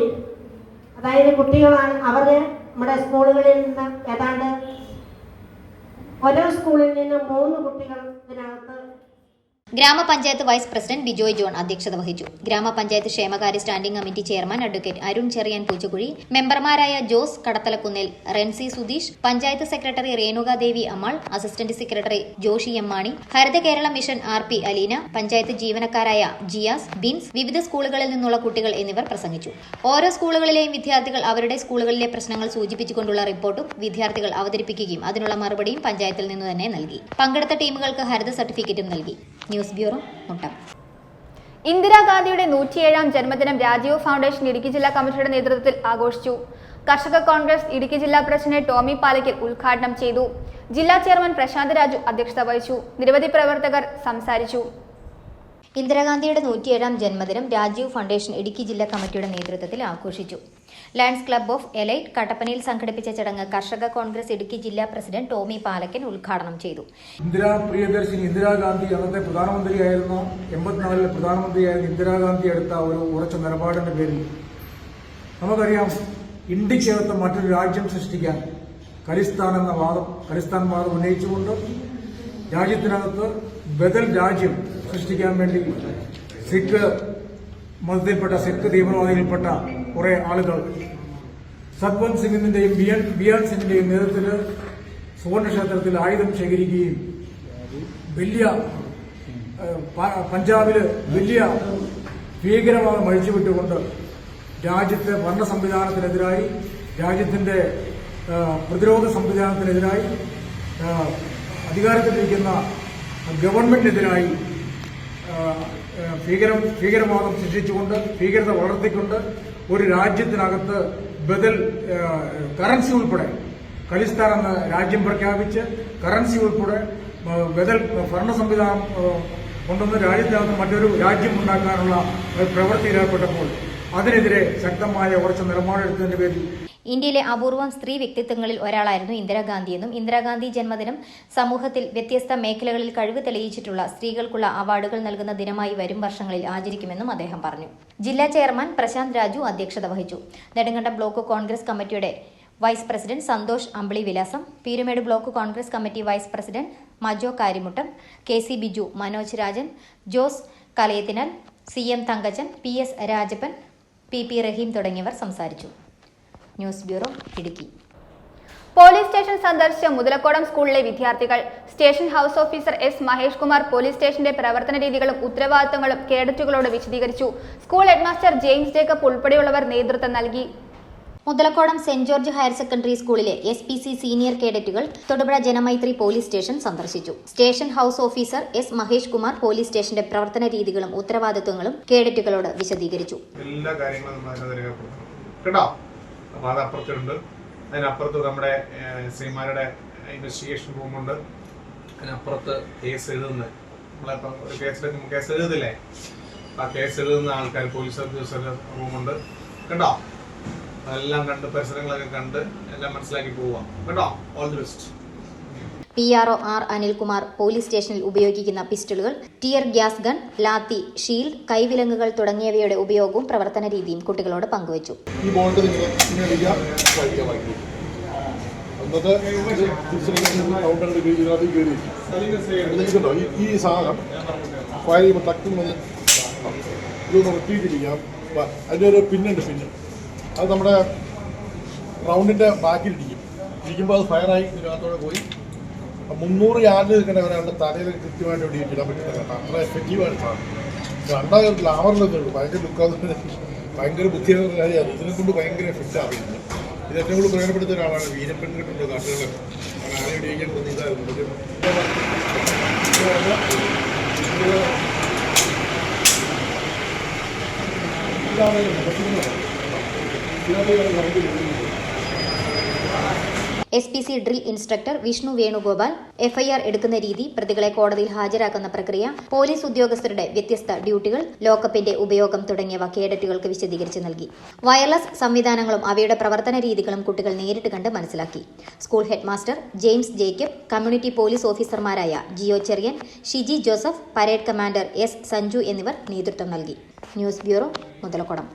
അതായത് കുട്ടികളാണ് അവർ നമ്മുടെ സ്കൂളുകളിൽ നിന്ന് ഏതാണ്ട് ഓരോ സ്കൂളിൽ നിന്ന് 3 കുട്ടികൾ ഇതിനകത്ത് ഗ്രാമപഞ്ചായത്ത് വൈസ് പ്രസിഡന്റ് ബിജോയ് ജോൺ അധ്യക്ഷത വഹിച്ചു. ഗ്രാമപഞ്ചായത്ത് ക്ഷേമകാര്യ standing committee chairman advocate Arun Cherian Poochakuzhy, മെമ്പർമാരായ Jose Kadathalakunnil, Rency Sudheesh, panchayat secretary Renukadevi Ammal, assistant secretary Joshy Emmani, Haritha Kerala mission RP Aleena, panchayat ജീവനക്കാരായ ജിയാസ്, ബിൻസ്, വിവിധ സ്കൂളുകളിൽ നിന്നുള്ള കുട്ടികൾ എന്നിവർ പ്രസംഗിച്ചു. ഓരോ സ്കൂളുകളിലെയും വിദ്യാർത്ഥികൾ അവരുടെ സ്കൂളുകളിലെ പ്രശ്നങ്ങൾ സൂചിപ്പിച്ചുകൊണ്ടുള്ള റിപ്പോർട്ടും വിദ്യാർത്ഥികൾ അവതരിപ്പിക്കുകയും അതിനുള്ള മറുപടിയും പഞ്ചായത്തിൽ നിന്ന് തന്നെ നൽകി. പങ്കെടുത്ത ടീമുകൾക്ക് ഹരിത സർട്ടിഫിക്കറ്റും നൽകി. News bureau, Muttom. ഇന്ദിരാഗാന്ധിയുടെ 107ാം ജന്മദിനം രാജീവ് ഫൗണ്ടേഷൻ ഇടുക്കി ജില്ലാ കമ്മിറ്റിയുടെ നേതൃത്വത്തിൽ ആഘോഷിച്ചു. കർഷക കോൺഗ്രസ് ഇടുക്കി ജില്ലാ പ്രസിഡന്റ് ടോമി പാലക്കൽ ഉദ്ഘാടനം ചെയ്തു. ജില്ലാ ചെയർമാൻ പ്രശാന്ത് രാജു അധ്യക്ഷത വഹിച്ചു. നിരവധി പ്രവർത്തകർ സംസാരിച്ചു. ഇന്ദിരാഗാന്ധിയുടെ 107ാം ജന്മദിനം രാജീവ് ഫൗണ്ടേഷൻ ഇടുക്കി ജില്ലാ കമ്മിറ്റിയുടെ നേതൃത്വത്തിൽ ആഘോഷിച്ചു. ലയൺസ് ക്ലബ്ബ് ഓഫ് എലൈറ്റ് കട്ടപ്പനയിൽ സംഘടിപ്പിച്ച ചടങ്ങ് കർഷക കോൺഗ്രസ് ഇടുക്കി ജില്ലാ പ്രസിഡന്റ് ടോമി പാലക്കൻ ഉദ്ഘാടനം ചെയ്തു. പ്രിയദർശിനി ഇന്ദിരാഗാന്ധി അന്നത്തെ പ്രധാനമന്ത്രിയായിരുന്ന 84-ലെ പ്രധാനമന്ത്രിയായിരുന്ന ഇന്ദിരാഗാന്ധി എടുത്ത ഒരു ഉറച്ച നിലപാടിന്റെ പേരിൽ നമുക്കറിയാം, ഇന്ത്യക്കകത്ത് മറ്റൊരു രാജ്യം സൃഷ്ടിക്കാൻ ഖലിസ്ഥാൻ വാദം ഉന്നയിച്ചുകൊണ്ട് രാജ്യത്തിനകത്ത് ബദൽ രാജ്യം സൃഷ്ടിക്കാൻ വേണ്ടി സിഖ് മതത്തിൽപ്പെട്ട സിഖ് തീവ്രവാദികളിൽപ്പെട്ട കുറെ ആളുകൾ സത്വന്ത് സിംഗിന്റെയും ബിയാൻ സിംഗിന്റെയും നേതൃത്വത്തിൽ സുവർണക്ഷേത്രത്തിൽ ആയുധം ശേഖരിക്കുകയും പഞ്ചാബില് വലിയ ഭീകരവാദം അഴിച്ചുവിട്ടുകൊണ്ട് രാജ്യത്തെ ഭരണ സംവിധാനത്തിനെതിരായി, രാജ്യത്തിന്റെ പ്രതിരോധ സംവിധാനത്തിനെതിരായി, അധികാരത്തിലിരിക്കുന്ന ഗവൺമെന്റിനെതിരായി ഭീകരവാദം സൃഷ്ടിച്ചുകൊണ്ട്, ഭീകരത വളർത്തിക്കൊണ്ട് ഒരു രാജ്യത്തിനകത്ത് ബദൽ കറൻസി ഉൾപ്പെടെ ഖലിസ്ഥാൻ എന്ന രാജ്യം പ്രഖ്യാപിച്ച് കറൻസി ഉൾപ്പെടെ ബദൽ ഭരണ സംവിധാനം കൊണ്ടുവന്ന് രാജ്യത്തിനകത്ത് മറ്റൊരു രാജ്യം ഉണ്ടാക്കാനുള്ള പ്രവൃത്തിയിലേർപ്പെട്ടപ്പോൾ അതിനെതിരെ ശക്തമായ ഉറച്ച നിലപാടെടുത്തതിന്റെ പേരിൽ ഇന്ത്യയിലെ അപൂർവം സ്ത്രീ വ്യക്തിത്വങ്ങളിൽ ഒരാളായിരുന്നു ഇന്ദിരാഗാന്ധിയെന്നും ഇന്ദിരാഗാന്ധി ജന്മദിനം സമൂഹത്തിൽ വ്യത്യസ്ത മേഖലകളിൽ കഴിവ് തെളിയിച്ചിട്ടുള്ള സ്ത്രീകൾക്കുള്ള അവാർഡുകൾ നൽകുന്ന ദിനമായി വരും വർഷങ്ങളിൽ ആചരിക്കുമെന്നും അദ്ദേഹം പറഞ്ഞു. ജില്ലാ ചെയർമാൻ പ്രശാന്ത് രാജു അധ്യക്ഷത വഹിച്ചു. നെടുങ്കണ്ടം ബ്ലോക്ക് കോൺഗ്രസ് കമ്മിറ്റിയുടെ vice president Santhosh Ambili Vilasam, Peerumedu block Congress committee vice president Majo Karimuttam, KC Biju, Manoj Rajan, Jose Kalayathinal, CM Thankachan, PS Rajappan, PP Raheem തുടങ്ങിയവർ സംസാരിച്ചു. News bureau, Idukki. Police station സന്ദർശിച്ച മുതലക്കോടം സ്കൂളിലെ വിദ്യാർത്ഥികൾ station house officer S Mahesh Kumar police സ്റ്റേഷന്റെ പ്രവർത്തന രീതികളും ഉത്തരവാദിത്തങ്ങളും കേഡറ്റുകളോട് വിശദീകരിച്ചു. സ്കൂൾ ഹെഡ്മാസ്റ്റർ ജെയിംസ് ജേക്കബ് ഉൾപ്പെടെയുള്ളവർ നേതൃത്വം നൽകി. Muthalakodam Saint George higher secondary സ്കൂളിലെ SPC സീനിയർ കേഡറ്റുകൾ തൊടുപുഴ ജനമൈത്രി പോലീസ് സ്റ്റേഷൻ സന്ദർശിച്ചു. Station house officer S Mahesh Kumar police സ്റ്റേഷന്റെ പ്രവർത്തന രീതികളും ഉത്തരവാദിത്തങ്ങളും കേഡറ്റുകളോട് വിശദീകരിച്ചു. എല്ലാ കാര്യങ്ങളും കേട്ടോ. അപ്പോൾ അത് അപ്പുറത്തുണ്ട്. അതിനപ്പുറത്ത് നമ്മുടെ ശ്രീമാരുടെ ഇൻവെസ്റ്റിഗേഷൻ റൂമുണ്ട്. അതിനപ്പുറത്ത് കേസ് എഴുതുന്നത്, നമ്മളിപ്പോൾ ഒരു കേസ് എഴുതില്ലേ, ആ കേസ് എഴുതുന്ന ആൾക്കാർ പോലീസ് ഉദ്യോഗസ്ഥരുടെ റൂമുണ്ട് കേട്ടോ. അതെല്ലാം കണ്ട് പരിസരങ്ങളൊക്കെ കണ്ട് എല്ലാം മനസ്സിലാക്കി പോവാം കേട്ടോ. All the best. PRO R Anilkumar police സ്റ്റേഷനിൽ ഉപയോഗിക്കുന്ന പിസ്റ്റളുകൾ, tear gas gun, lathi, shield, കൈവിലങ്ങുകൾ തുടങ്ങിയവയുടെ ഉപയോഗവും പ്രവർത്തന രീതിയും കുട്ടികളോട് പങ്കുവച്ചു. ഈ ബോണ്ട് ഈ സാധനം ഇതൊന്ന് റിപ്പീറ്റ് ചെയ്യാം. അതിൻ്റെ ഒരു പിന്നുണ്ട്. അത് നമ്മുടെ റൗണ്ടിൻ്റെ ബാക്കിലിരിക്കും. ഇരിക്കുമ്പോൾ അത് ഫയറായി ഇതിനകത്തോടെ പോയി 300 യാർഡ് നിൽക്കുന്ന ഒരാളുടെ തലയിൽ കൃത്യമായിട്ട് ഇവിടെ ഇടാൻ പറ്റുന്നില്ല. അത്ര എഫക്റ്റീവാണ് സാധനം. രണ്ടാമത് ഗ്ലാമറിലൊക്കെ ഉള്ളൂ. ഭയങ്കര ലുക്കാവുന്ന ഭയങ്കര ബുദ്ധിയുള്ള കാര്യമാണ്. ഇതിനെ കൊണ്ട് ഭയങ്കര എഫക്റ്റ് ആവുന്നത്. ഇത് ഏറ്റവും കൂടുതൽ പ്രയോജനപ്പെടുത്തിയ ഒരാളാണ് വീരപ്പെട്ടിട്ടുണ്ട് നാട്ടുകൾ. ആന ഇടിയിക്കാൻ തോന്നിയതായിരുന്നു. SPC drill instructor Vishnu Venugopal FIR എടുക്കുന്ന രീതി, പ്രതികളെ കോടതിയിൽ ഹാജരാക്കുന്ന പ്രക്രിയ, പോലീസ് ഉദ്യോഗസ്ഥരുടെ വ്യത്യസ്ത ഡ്യൂട്ടികൾ, ലോക്കപ്പിന്റെ ഉപയോഗം തുടങ്ങിയവ കേഡറ്റുകൾക്ക് വിശദീകരിച്ച് നൽകി. വയർലെസ് സംവിധാനങ്ങളും അവയുടെ പ്രവർത്തന രീതികളും കുട്ടികൾ നേരിട്ട് കണ്ട് മനസ്സിലാക്കി. School headmaster James Jacob, community police ഓഫീസർമാരായ Jiyo Cherian, Shiji Joseph, parade commander S Sanju എന്നിവർ നേതൃത്വം നൽകി. News bureau, Muthalakodam.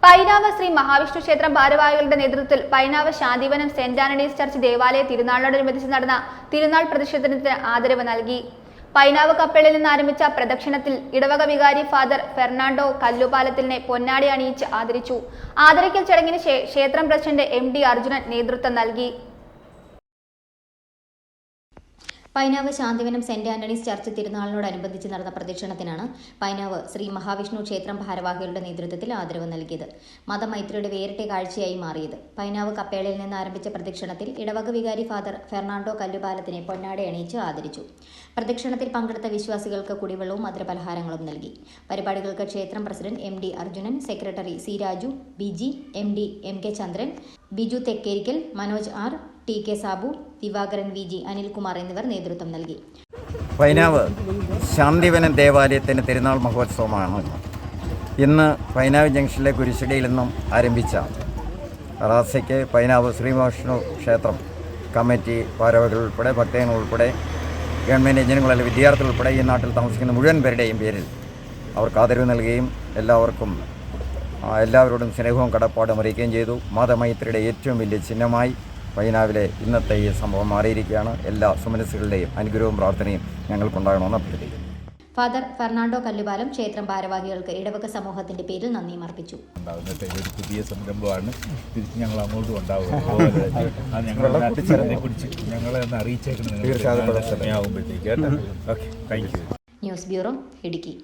പൈനാവ് ശ്രീ മഹാവിഷ്ണു ക്ഷേത്രം ഭാരവാഹികളുടെ നേതൃത്വത്തിൽ Painavu Shanthivanam Saint Antony's church ദേവാലയ തിരുനാളിനോടനുബന്ധിച്ച് നടന്ന തിരുനാൾ പ്രതിഷേധത്തിന് ആദരവ് നൽകി. പൈനാവ് കപ്പേളിൽ നിന്ന് ആരംഭിച്ച പ്രദക്ഷിണത്തിൽ ഇടവക വികാരി ഫാദർ ഫെർണാണ്ടോ കല്ലുപാലത്തിലിനെ പൊന്നാടി അണിയിച്ച് ആദരിച്ചു. ആദരിക്കൽ ചടങ്ങിന് ക്ഷേത്രം പ്രസിഡന്റ് MD അർജുനൻ നേതൃത്വം നൽകി. Painavu Shanthivanam Saint Antony's church തിരുനാളിനോടനുബന്ധിച്ച് നടന്ന പ്രദക്ഷിണത്തിനാണ് പൈനാവ് ശ്രീ മഹാവിഷ്ണു ക്ഷേത്രം ഭാരവാഹികളുടെ നേതൃത്വത്തിൽ ആദരവ് നൽകിയത്. മതമൈത്രിയുടെ വേറിട്ട കാഴ്ചയായി മാറിയത്. പൈനാവ് കപ്പേളയിൽ നിന്ന് ആരംഭിച്ച പ്രദക്ഷിണത്തിൽ ഇടവക വികാരി ഫാദർ ഫെർണാണ്ടോ കല്ലുപാലത്തിനെ പൊന്നാടി അണിയിച്ച് ആദരിച്ചു. പ്രദക്ഷിണത്തിൽ പങ്കെടുത്ത വിശ്വാസികൾക്ക് കുടിവെള്ളവും മധുരപലഹാരങ്ങളും നൽകി. പരിപാടികൾക്ക് ക്ഷേത്രം president MD Arjunan, secretary C Raju, BG, MD MK Chandran, Biju Thekkerickal, Manoj R, TK Sabu, Divakaran VG, Anilkumar എന്നിവർ നേതൃത്വം നൽകി. പൈനാവ് ശാന്തിവനം ദേവാലയത്തിന് തിരുനാൾ മഹോത്സവമാണ്. ഇന്ന് പൈനാവ് ജംഗ്ഷനിലെ കുരിശടിയിൽ നിന്നും ആരംഭിച്ച റാസയ്ക്ക് പൈനാവ് ശ്രീമഹാവിഷ്ണു ക്ഷേത്രം കമ്മിറ്റി ഭാരവാഹികൾ ഉൾപ്പെടെ ഭക്തജനങ്ങൾ ഉൾപ്പെടെ ഗവൺമെൻറ് എഞ്ചിനുകളിലെ വിദ്യാർത്ഥികൾ ഉൾപ്പെടെ ഈ നാട്ടിൽ താമസിക്കുന്ന മുഴുവൻ പേരുടെയും പേരിൽ അവർക്ക് ആദരവ് നൽകുകയും എല്ലാവരോടും സ്നേഹവും കടപ്പാടും അറിയിക്കുകയും ചെയ്തു. മതമൈത്രിയുടെ ഏറ്റവും വലിയ ചിഹ്നമായി പൈനാവിലെ ഇന്നത്തെ ഈ സംഭവം മാറിയിരിക്കുകയാണ്. എല്ലാ സുമനസ്സുകളുടെയും അനുഗ്രഹവും പ്രാർത്ഥനയും ഞങ്ങൾക്കുണ്ടാകണമെന്ന് അഭ്യർത്ഥിക്കുന്നു. ഫാദർ ഫെർണാണ്ടോ കല്ലുപാലം ക്ഷേത്രം ഭാരവാഹികൾക്ക് ഇടവക സമൂഹത്തിന്റെ പേരിൽ നന്ദിയും അർപ്പിച്ചു. ഒരു പുതിയ സംരംഭമാണ്. തിരിച്ച് ഞങ്ങൾ അങ്ങോട്ടും ഉണ്ടാവും. ഞങ്ങളെ ഒന്ന് അറിയിച്ചേക്കണം ആകുമ്പോഴത്തേക്ക്. Okay, thank you. News bureau, Idukki.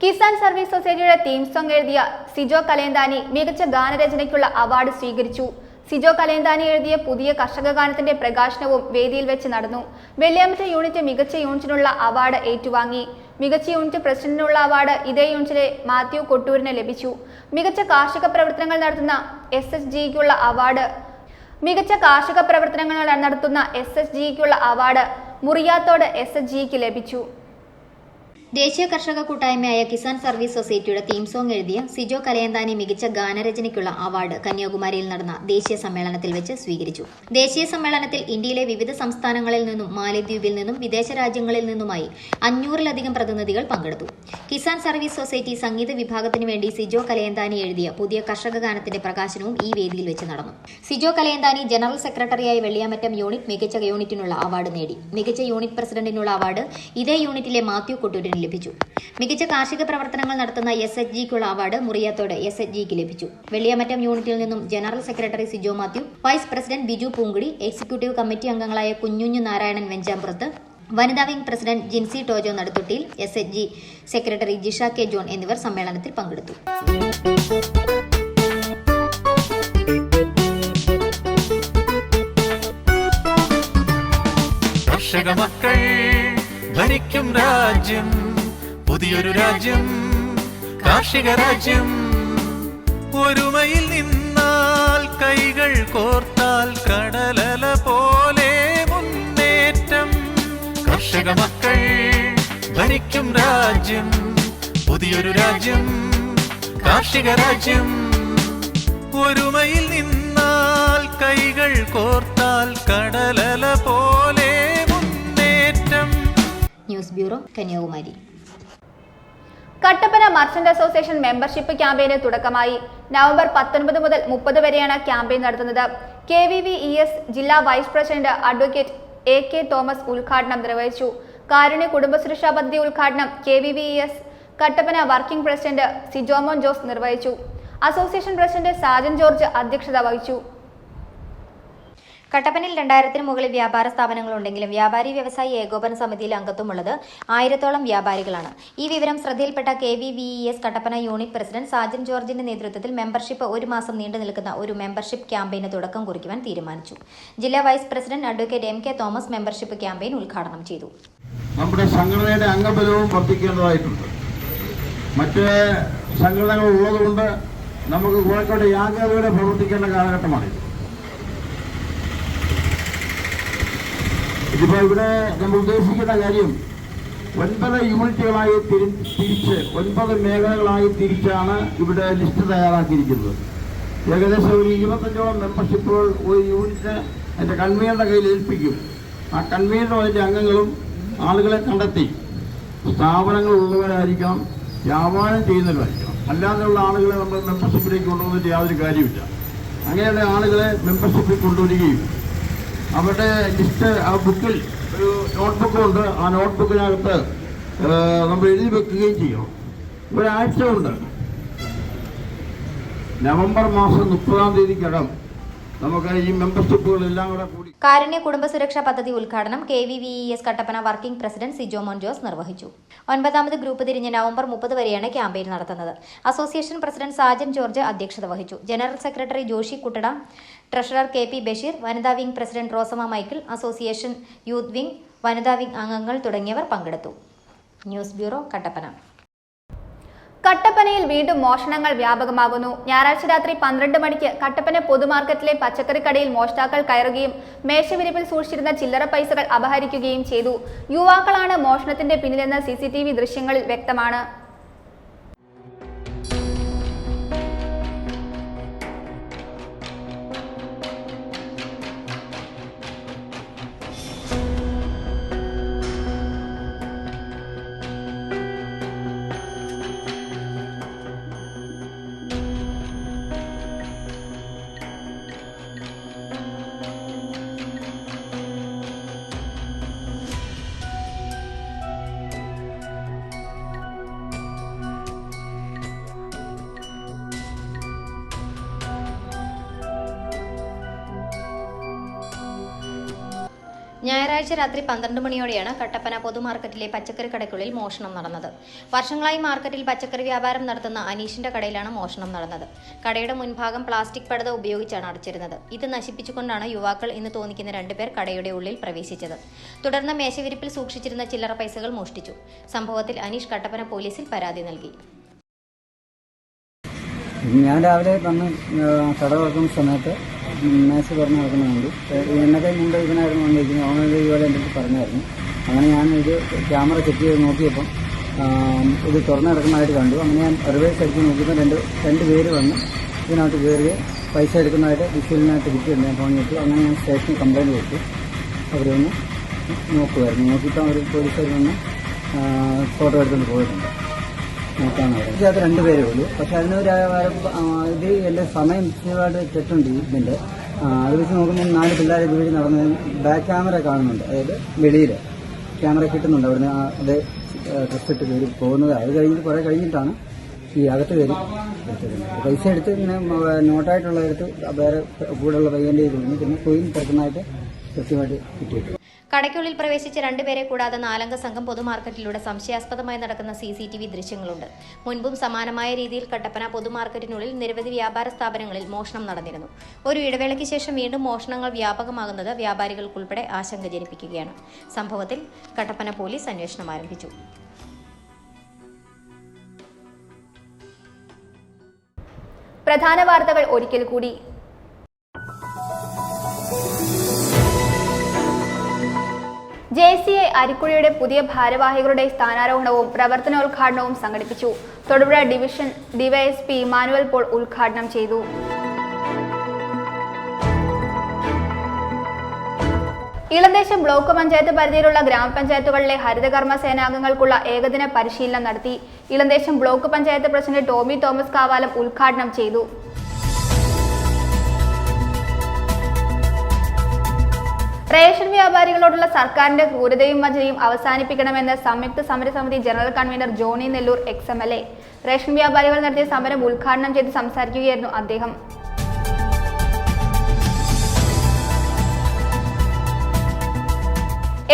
Kisan service സൊസൈറ്റിയുടെ തീം സോങ് എഴുതിയ സിജോ കലേന്താനി മികച്ച ഗാനരചനയ്ക്കുള്ള അവാർഡ് സ്വീകരിച്ചു. സിജോ കലേന്താനി എഴുതിയ പുതിയ കർഷക ഗാനത്തിന്റെ പ്രകാശനവും വേദിയിൽ വെച്ച് നടന്നു. വെള്ളിയാമറ്റ യൂണിറ്റ് മികച്ച യൂണിറ്റിനുള്ള അവാർഡ് ഏറ്റുവാങ്ങി. മികച്ച യൂണിറ്റ് പ്രസിഡന്റിനുള്ള അവാർഡ് ഇതേ യൂണിറ്റിലെ മാത്യു കൊട്ടൂരിന് ലഭിച്ചു. മികച്ച കാർഷിക പ്രവർത്തനങ്ങൾ നടത്തുന്ന SSGക്കുള്ള അവാർഡ് മുറിയാത്തോട് SSGക്ക് ലഭിച്ചു. ദേശീയ കർഷക കൂട്ടായ്മയായ കിസാൻ സർവീസ് സൊസൈറ്റിയുടെ തീം സോങ് എഴുതിയ സിജോ കലയന്താനി മികച്ച ഗാനരചനയ്ക്കുള്ള അവാർഡ് കന്യാകുമാരിയിൽ നടന്ന ദേശീയ സമ്മേളനത്തിൽ വെച്ച് സ്വീകരിച്ചു. ദേശീയ സമ്മേളനത്തിൽ ഇന്ത്യയിലെ വിവിധ സംസ്ഥാനങ്ങളിൽ നിന്നും മാലദ്വീപിൽ നിന്നും വിദേശ രാജ്യങ്ങളിൽ നിന്നുമായി 500-ലധികം പ്രതിനിധികൾ പങ്കെടുത്തു. കിസാൻ സർവീസ് സൊസൈറ്റി സംഗീത വിഭാഗത്തിനു വേണ്ടി സിജോ കലയന്താനി എഴുതിയ പുതിയ കർഷക ഗാനത്തിന്റെ പ്രകാശനവും ഈ വേദിയിൽ വെച്ച് നടന്നു. സിജോ കലയന്താനി ജനറൽ സെക്രട്ടറിയായി വെള്ളിയാമറ്റം യൂണിറ്റ് മികച്ച യൂണിറ്റിനുള്ള അവാർഡ് നേടി. മികച്ച യൂണിറ്റ് പ്രസിഡന്റിനുള്ള അവാർഡ് ഇതേ യൂണിറ്റിലെ മാത്യു കൊട്ടൂരിന് ലഭിച്ചു. മികച്ച കാർഷിക പ്രവർത്തനങ്ങൾ നടത്തുന്ന SSGക്കുള്ള അവാർഡ് മുറിയാത്തോട് SSGക്ക് ലഭിച്ചു. വെള്ളിയാമറ്റം യൂണിറ്റിൽ നിന്നും general secretary Sijo Mathew, vice president Biju Poonkudi, executive committee അംഗങ്ങളായ കുഞ്ഞുഞ്ഞു നാരായണൻ വെഞ്ചാമ്പുറത്ത്, വനിതാ wing president Jincy Tojo Naduthottiyil, SSG secretary Jisha K John എന്നിവർ സമ്മേളനത്തിൽ പങ്കെടുത്തു. ഭരിക്കും രാജ്യം, പുതിയൊരു രാജ്യം, കാർഷിക രാജ്യം. ഒരുമയിൽ നിന്നാൽ, കൈകൾ കോർത്താൽ, കടലല പോലെ മുന്നേറ്റം. കർഷക മക്കൾ ഭരിക്കും രാജ്യം, പുതിയൊരു രാജ്യം, കാർഷിക രാജ്യം. ഒരുമയിൽ നിന്നാൽ, കൈകൾ കോർത്താൽ, കടലല പോലെ മുന്നേറ്റം. News bureau, Kanyakumari. Kattappana merchant association membership ക്യാമ്പയിന് തുടക്കമായി. നവംബർ 19 മുതൽ 30 വരെയാണ് ക്യാമ്പയിൻ നടത്തുന്നത്. KVVES ജില്ലാ vice president advocate AK Thomas ഉദ്ഘാടനം നിർവഹിച്ചു. കാരുണ്യ കുടുംബസുരക്ഷാ പദ്ധതി ഉദ്ഘാടനം KVVES Kattappana working president Sijomon Jose നിർവഹിച്ചു. അസോസിയേഷൻ പ്രസിഡന്റ് സാജൻ ജോർജ് അധ്യക്ഷത വഹിച്ചു. കട്ടപ്പനയിൽ 2000-ന് മുകളിൽ വ്യാപാര സ്ഥാപനങ്ങളുണ്ടെങ്കിലും വ്യാപാരി വ്യവസായി ഏകോപന സമിതിയിൽ അംഗത്വമുള്ളത് 1000-ഓളം വ്യാപാരികളാണ്. ഈ വിവരം ശ്രദ്ധയിൽപ്പെട്ട KVVES Kattappana unit president Sajan ജോർജിന്റെ നേതൃത്വത്തിൽ മെമ്പർഷിപ്പ് 1 മാസം നീണ്ടു നിൽക്കുന്ന ഒരു മെമ്പർഷിപ്പ് ക്യാമ്പയിന് തുടക്കം കുറിക്കുവാൻ തീരുമാനിച്ചു. ജില്ലാ vice president advocate MK Thomas membership campaign ഉദ്ഘാടനം ചെയ്തു. നമ്മുടെ സംഘടനയുടെ അംഗബലവും വർദ്ധിക്കേണ്ടതായിട്ടുണ്ട്. മറ്റ് സംഘടനകൾ ഉള്ളതുകൊണ്ട് നമുക്ക് കോഴിക്കോട് യാഗയോടെ പ്രവർത്തിക്കേണ്ട കാലഘട്ടമാണ്. ഇതിപ്പോൾ ഇവിടെ നമ്മൾ ഉദ്ദേശിക്കുന്ന കാര്യം 9 യൂണിറ്റുകളായി തിരിച്ച് 9 മേഖലകളായി തിരിച്ചാണ് ഇവിടെ ലിസ്റ്റ് തയ്യാറാക്കിയിരിക്കുന്നത്. ഏകദേശം ഒരു 25ഓളം മെമ്പർഷിപ്പുകൾ ഒരു യൂണിറ്റിന് അതിൻ്റെ കൺവീനറുടെ കയ്യിൽ ഏൽപ്പിക്കും. ആ കൺവീനറും അതിൻ്റെ അംഗങ്ങളും ആളുകളെ കണ്ടെത്തി സ്ഥാപനങ്ങൾ ഉള്ളവരായിരിക്കണം, വ്യാപാരം ചെയ്യുന്നവരായിരിക്കണം. അല്ലാതെയുള്ള ആളുകളെ നമ്മൾ മെമ്പർഷിപ്പിലേക്ക് കൊണ്ടുവന്നിട്ട് യാതൊരു കാര്യമില്ല. അങ്ങനെയുള്ള ആളുകളെ മെമ്പർഷിപ്പിൽ കൊണ്ടുവരികയും അവരുടെ ലിസ്റ്റ് ആ ബുക്കിൽ ഒരു നോട്ട്ബുക്കുണ്ട്. ആ നോട്ട്ബുക്കിനകത്ത് നമ്മൾ എഴുതി വെക്കുകയും ചെയ്യും. ഒരാഴ്ച കൊണ്ട് നവംബർ മാസം 30-ാം തീയതിക്കകം നമുക്ക് ഈ മെമ്പർഷിപ്പുകളെല്ലാം കൂടെ കൂടി. കാരുണ്യ കുടുംബസുരക്ഷാ പദ്ധതി ഉദ്ഘാടനം KVVES Kattappana working president Sijo മോൻ ജോസ് നിർവഹിച്ചു. 9ാമത് ഗ്രൂപ്പ് തിരിഞ്ഞ് നവംബർ 30 വരെയാണ് ക്യാമ്പയിൻ നടത്തുന്നത്. അസോസിയേഷൻ പ്രസിഡന്റ് സാജൻ ജോർജ് അധ്യക്ഷത വഹിച്ചു. General secretary Joshi കുട്ടട, treasurer KP Basheer, വനിതാ wing president Rosamma Michael, association youth wing, വനിതാ വിംഗ് അംഗങ്ങൾ തുടങ്ങിയവർ പങ്കെടുത്തു. News bureau, Kattappana. കട്ടപ്പനയിൽ വീണ്ടും മോഷണങ്ങൾ വ്യാപകമാകുന്നു. ഞായറാഴ്ച രാത്രി 12 മണിക്ക് കട്ടപ്പന പൊതുമാർക്കറ്റിലെ പച്ചക്കറി കടയിൽ മോഷ്ടാക്കൾ കയറുകയും മേശവിരിപ്പിൽ സൂക്ഷിച്ചിരുന്ന ചില്ലറ പൈസകൾ അപഹരിക്കുകയും ചെയ്തു. യുവാക്കളാണ് മോഷണത്തിന്റെ പിന്നിലെന്ന് CCTV ദൃശ്യങ്ങളിൽ വ്യക്തമാണ്. ഞായറാഴ്ച രാത്രി 12 മണിയോടെയാണ് കട്ടപ്പന പൊതുമാർക്കറ്റിലെ പച്ചക്കറി കടയ്ക്കുള്ളിൽ മോഷണം നടന്നത്. വർഷങ്ങളായി മാർക്കറ്റിൽ പച്ചക്കറി വ്യാപാരം നടത്തുന്ന അനീഷിന്റെ കടയിലാണ് മോഷണം നടന്നത്. കടയുടെ മുൻഭാഗം പ്ലാസ്റ്റിക് പർദ്ദ ഉപയോഗിച്ചാണ് അടച്ചിരുന്നത്. ഇത് നശിപ്പിച്ചുകൊണ്ടാണ് യുവാക്കൾ എന്ന് തോന്നിക്കുന്ന 2 പേർ കടയുടെ ഉള്ളിൽ പ്രവേശിച്ചത്. തുടർന്ന് മേശവിരിപ്പിൽ സൂക്ഷിച്ചിരുന്ന ചില്ലറ പൈസകൾ മോഷ്ടിച്ചു. സംഭവത്തിൽ അനീഷ് കട്ടപ്പന പോലീസിൽ പരാതി നൽകി. ഞാൻ രാവിലെ വന്ന് കട തുറക്കുന്ന സമയത്ത് മേശ തുറന്ന് നടക്കുന്നുണ്ട്. എന്നൊക്കെ മുമ്പ് ഇതിനായിരുന്നു വന്നിരിക്കുന്നത്. ഓണർ ഇതുപോലെ എൻ്റെ അടുത്ത് പറഞ്ഞായിരുന്നു. അങ്ങനെ ഞാൻ ഇത് ക്യാമറ ചെക്ക് ചെയ്ത് നോക്കിയപ്പം ഇത് തുറന്ന് നടക്കുന്നതായിട്ട് കണ്ടു. അങ്ങനെ ഞാൻ റിവേഴ്സ് അടിച്ച് നോക്കിയപ്പോൾ രണ്ട് പേര് വന്ന് ഇതിനകത്ത് കയറി പൈസ എടുക്കുന്നതായിട്ട് വിഷ്വലിനകത്ത് കിട്ടിയിട്ടുണ്ട്. ഞാൻ ഫോൺ കിട്ടി. അങ്ങനെ ഞാൻ സ്റ്റേഷനിൽ കംപ്ലയിൻറ്റ് കൊടുത്തു. അവരൊന്ന് നോക്കുമായിരുന്നു. നോക്കിയപ്പോൾ അവർ പോലീസുകാർ വന്ന് ഫോട്ടോ എടുത്തുകൊണ്ട് പോയിട്ടുണ്ട്. നോക്കാനാണ് ഇതിനകത്ത് 2 പേരേ ഉള്ളൂ. പക്ഷെ അതിനൊരു ഇത് എൻ്റെ സമയം നിശ്ചയമായിട്ട് തെറ്റുണ്ട്. ഇതിൻ്റെ അത് വെച്ച് നോക്കുമ്പോൾ 4 പിള്ളേരെ വീട് നടന്ന് ബാക്ക് ക്യാമറ കാണുന്നുണ്ട്. അതായത് വെളിയിൽ ക്യാമറ കിട്ടുന്നുണ്ട്. അവിടുന്ന് അത് ഡ്രസ് ഇട്ട് കയറി പോകുന്നത്. അത് കഴിഞ്ഞിട്ട് കുറേ കഴിഞ്ഞിട്ടാണ് ഈ അകത്ത് കയറി എടുത്തിരുന്നത്. പൈസ എടുത്ത് ഇങ്ങനെ നോട്ടായിട്ടുള്ള എടുത്ത് വേറെ കൂടെയുള്ള പയ്യൻ്റെ ഇതിൽ പിന്നെ കോയിൻ തിരക്കുന്നതായിട്ട് കൃത്യമായിട്ട് കിട്ടിയിട്ടുണ്ട്. കടയ്ക്കുള്ളിൽ പ്രവേശിച്ച 2 പേരെ കൂടാതെ 4-അംഗ സംഘം പൊതുമാർക്കറ്റിലൂടെ സംശയാസ്പദമായി നടക്കുന്ന CCTV ദൃശ്യങ്ങളുണ്ട്. മുൻപും സമാനമായ രീതിയിൽ കട്ടപ്പന പൊതുമാർക്കറ്റിനുള്ളിൽ നിരവധി വ്യാപാര സ്ഥാപനങ്ങളിൽ മോഷണം നടന്നിരുന്നു. ഒരു ഇടവേളയ്ക്ക് ശേഷം വീണ്ടും മോഷണങ്ങൾ വ്യാപകമാകുന്നത് വ്യാപാരികൾക്കുൾപ്പെടെ ആശങ്ക ജനിപ്പിക്കുകയാണ്. സംഭവത്തിൽ കട്ടപ്പന പോലീസ് അന്വേഷണം ആരംഭിച്ചു. പ്രധാന വാർത്തകൾ ഒരിക്കൽ കൂടി. JCI അരിക്കുഴിയുടെ പുതിയ ഭാരവാഹികളുടെ സ്ഥാനാരോഹണവും പ്രവർത്തനോദ്ഘാടനവും സംഘടിപ്പിച്ചു. Thodupuzha division DYSP Emmanuel Paul ഉദ്ഘാടനം ചെയ്തു. ഇളന്തേശം ബ്ലോക്ക് പഞ്ചായത്ത് പരിധിയിലുള്ള ഗ്രാമപഞ്ചായത്തുകളിലെ ഹരിതകർമ്മ സേനാംഗങ്ങൾക്കുള്ള ഏകദിന പരിശീലനം നടത്തി. Ilamdesam block panchayat president Tomy Thomas Kavalam ഉദ്ഘാടനം ചെയ്തു. റേഷൻ വ്യാപാരികളോടുള്ള സർക്കാരിന്റെ ക്രൂരതയും വഞ്ചനയും അവസാനിപ്പിക്കണമെന്ന് സംയുക്ത സമരസമിതി general convener Johny Nellore XMLA. Ration വ്യാപാരികൾ നടത്തിയ സമരം ഉദ്ഘാടനം ചെയ്ത് സംസാരിക്കുകയായിരുന്നു അദ്ദേഹം.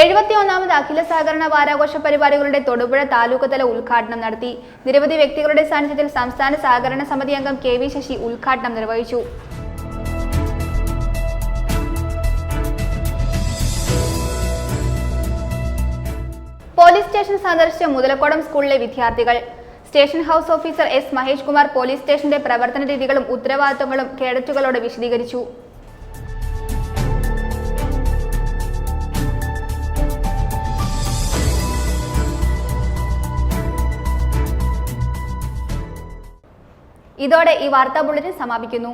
എഴുപത്തിയൊന്നാമത് അഖില സഹകരണ വാരാഘോഷ പരിപാടികളുടെ തൊടുപുഴ താലൂക്ക് തല ഉദ്ഘാടനം നടത്തി. നിരവധി വ്യക്തികളുടെ സാന്നിധ്യത്തിൽ സംസ്ഥാന സഹകരണ സമിതി അംഗം KV ശശി ഉദ്ഘാടനം നിർവഹിച്ചു. പോലീസ് സ്റ്റേഷൻ സന്ദർശിച്ച മുതലക്കോടം സ്കൂളിലെ വിദ്യാർത്ഥികൾ. Station house officer S. Mahesh Kumar police സ്റ്റേഷന്റെ പ്രവർത്തന രീതികളും ഉത്തരവാദിത്തങ്ങളും കേഡറ്റുകളോട് വിശദീകരിച്ചു. ഇതോടെ ഈ വാർത്താ ബുള്ളറ്റിൻ സമാപിക്കുന്നു.